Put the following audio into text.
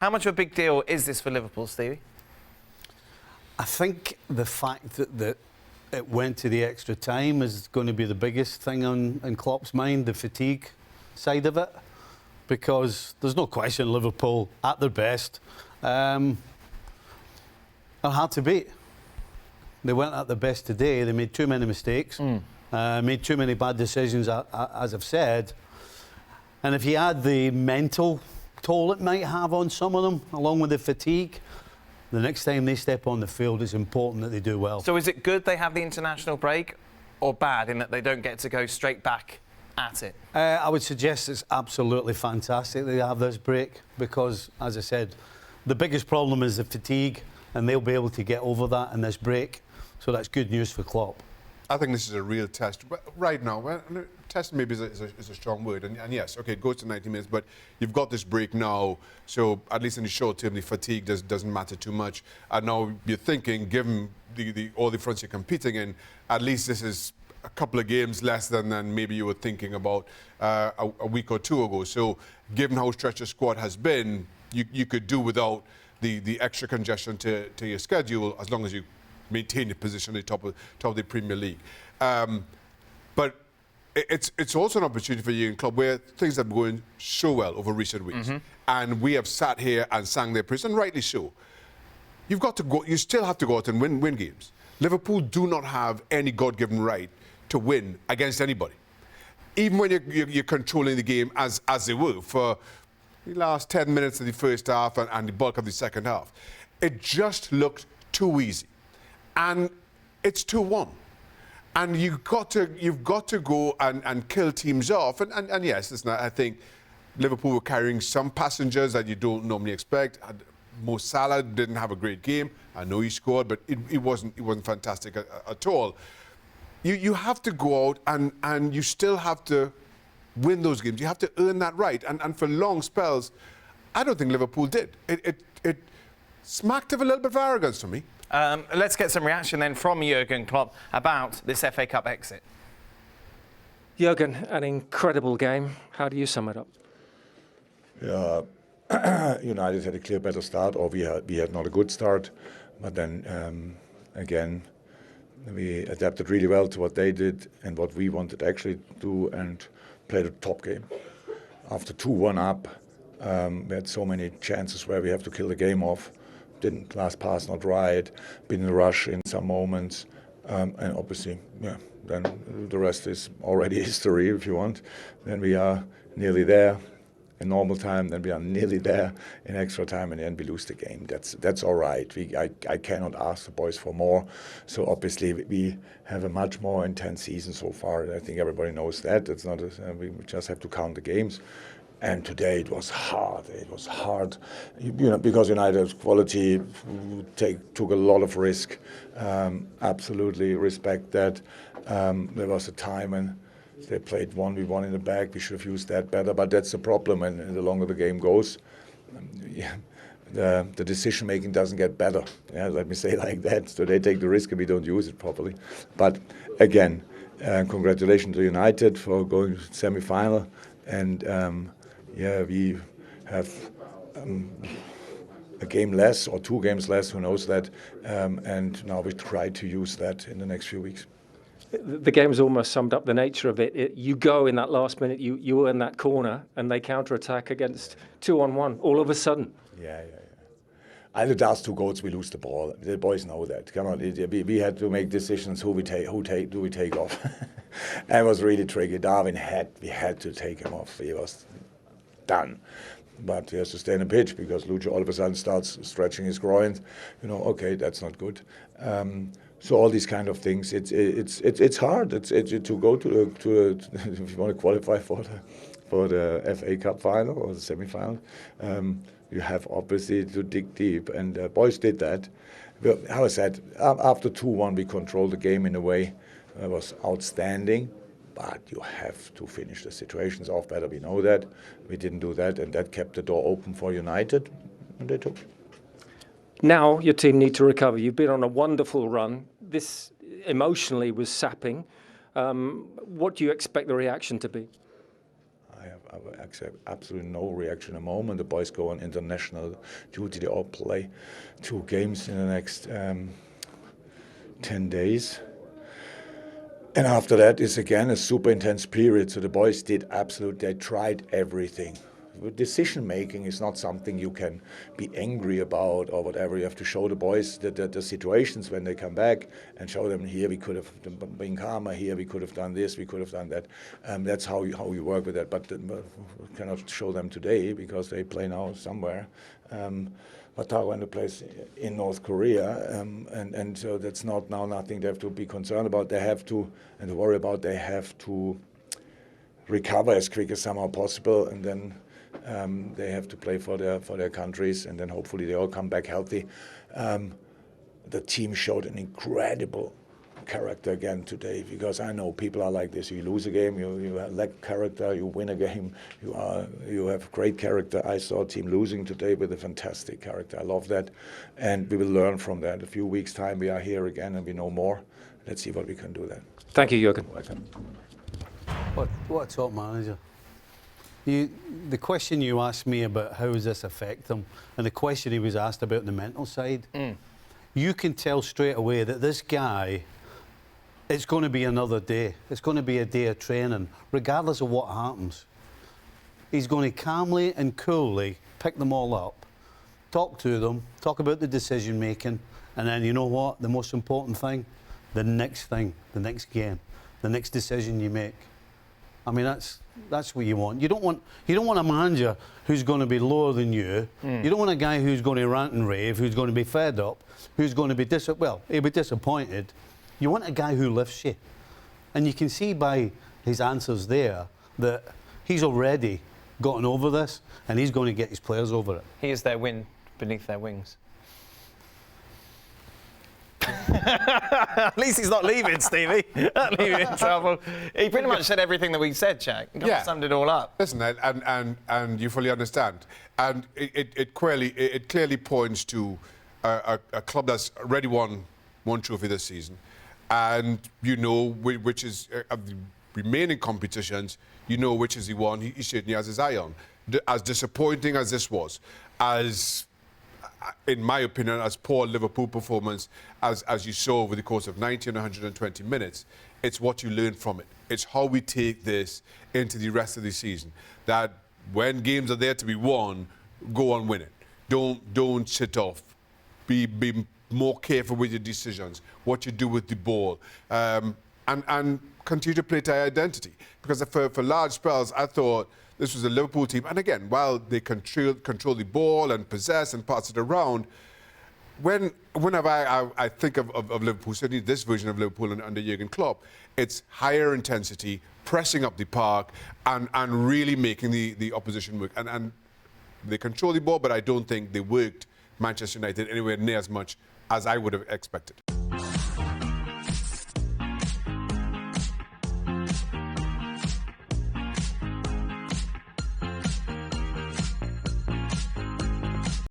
How much of a big deal is this for Liverpool, Stevie? I think the fact that it went to the extra time is going to be the biggest thing in Klopp's mind, the fatigue side of it, because there's no question Liverpool, at their best, are hard to beat. They weren't at their best today. They made too many mistakes, made too many bad decisions, as I've said. And if you add the mental toll it might have on some of them, along with the fatigue, the next time they step on the field, it's important that they do well. So is it good they have the international break, or bad in that they don't get to go straight back at it? I would suggest it's absolutely fantastic they have this break because, as I said, the biggest problem is the fatigue, and they'll be able to get over that in this break. So that's good news for Klopp. I think this is a real test. Right now, well, test maybe is a strong word. And yes, okay, it goes to 90 minutes, but you've got this break now, so at least in the short term, the fatigue doesn't matter too much. And now you're thinking, given all the fronts you're competing in, at least this is a couple of games less than maybe you were thinking about a week or two ago. So given how stretched the squad has been, you could do without the extra congestion to your schedule as long as you maintain your position at the top of the Premier League. But it's also an opportunity for Jurgen Klopp where things have been going so well over recent weeks. And we have sat here and sang their praise, and rightly so. You've got to go, you still have to go out and win games. Liverpool do not have any God-given right to win against anybody. Even when you're controlling the game as they were for the last 10 minutes of the first half and the bulk of the second half. It just looked too easy. And it's 2-1. And you've got to go and kill teams off. And yes, listen, I think Liverpool were carrying some passengers that you don't normally expect. Mo Salah didn't have a great game. I know he scored, but it wasn't fantastic at all. You have to go out and you still have to win those games. You have to earn that right. And for long spells, I don't think Liverpool did. It smacked of a little bit of arrogance for me. Let's get some reaction then from Jurgen Klopp about this FA Cup exit. Jurgen, an incredible game. How do you sum it up? Yeah, United had a clear better start, or we had not a good start. But then, again, we adapted really well to what they did and what we wanted actually to do and played a top game. After 2-1 up, we had so many chances where we have to kill the game off. Didn't last pass not right, been in a rush in some moments, and obviously, yeah, then the rest is already history if you want. Then we are nearly there in normal time, then we are nearly there in extra time, and then we lose the game. That's all right. I cannot ask the boys for more. So obviously we have a much more intense season so far. I think everybody knows that. It's not. We just have to count the games. And today it was hard. It was hard, because United's quality took a lot of risk. Absolutely respect that. There was a time when they played 1v1 in the back. We should have used that better. But that's the problem. And the longer the game goes, the decision making doesn't get better. Yeah, let me say it like that. So they take the risk and we don't use it properly. But again, congratulations to United for going to semi-final. And yeah, we have a game less or 2 games less, who knows that, and now we try to use that in the next few weeks. The game's almost summed up the nature of it. You go in that last minute, you earn that corner, and they counter-attack against 2-on-1 all of a sudden. Yeah. And the last 2 goals, we lose the ball. The boys know that. Come on, we had to make decisions who do we take off. That was really tricky. We had to take him off. He was done. But he has to stay in the pitch because Lucho all of a sudden starts stretching his groin. Okay, that's not good. So all these kind of things, it's hard. It's to go to if you want to qualify for the FA Cup final or the semi-final. You have obviously to dig deep, and boys did that. How I said, after 2-1, we controlled the game in a way that was outstanding. But you have to finish the situations off better. We know that. We didn't do that, and that kept the door open for United, and they took it. Now your team need to recover. You've been on a wonderful run. This emotionally was sapping. What do you expect the reaction to be? I have absolutely no reaction at the moment. The boys go on international duty. They all play 2 games in the next 10 days. And after that is again a super intense period. So the boys did they tried everything. Decision making is not something you can be angry about or whatever. You have to show the boys the situations when they come back and show them, here we could have been calmer, here we could have done this, we could have done that. That's how you work with that. But cannot show them today because they play now somewhere. But Taiwan plays in North Korea, and so that's not now nothing they have to be concerned about. They have to and worry about. They have to recover as quick as somehow possible, and then they have to play for their countries, and then hopefully they all come back healthy. The team showed an incredible character again today, because I know people are like this. You lose a game, you lack character. You win a game, you have great character. I saw a team losing today with a fantastic character. I love that, and we will learn from that. A few weeks' time, we are here again, and we know more. Let's see what we can do then. Thank you, Jurgen. Welcome. What a top manager. The question you asked me about how does this affect them, and the question he was asked about the mental side, you can tell straight away that this guy, it's going to be another day. It's going to be a day of training, regardless of what happens. He's going to calmly and coolly pick them all up, talk to them, talk about the decision making, and then you know what? The most important thing, the next thing, the next game, the next decision you make. I mean, that's what you want. You don't want a manager who's going to be lower than you. You don't want a guy who's going to rant and rave, who's going to be fed up, who's going to be he'll be disappointed. You want a guy who lifts you. And you can see by his answers there that he's already gotten over this, and he's going to get his players over it. He is their wind beneath their wings. At least he's not leaving, Stevie. Not leaving in trouble. He pretty much said everything that we said, Jack. Yeah. Summed it all up. Listen, and you fully understand. And it clearly points to a club that's already won one trophy this season. And you know which is of the remaining competitions, you know which is the one he certainly has his eye on. As disappointing as this was, as in my opinion, as poor Liverpool performance as you saw over the course of 90 and 120 minutes, it's what you learn from it. It's how we take this into the rest of the season. That when games are there to be won, go on win it. Don't sit off. Be more careful with your decisions, what you do with the ball, and continue to play to your identity. Because for large spells, I thought this was a Liverpool team. And again, while they control the ball and possess and pass it around, whenever I think of Liverpool, certainly this version of Liverpool under Jurgen Klopp, it's higher intensity, pressing up the park, and really making the opposition work. And they control the ball, but I don't think they worked Manchester United anywhere near as much as I would have expected.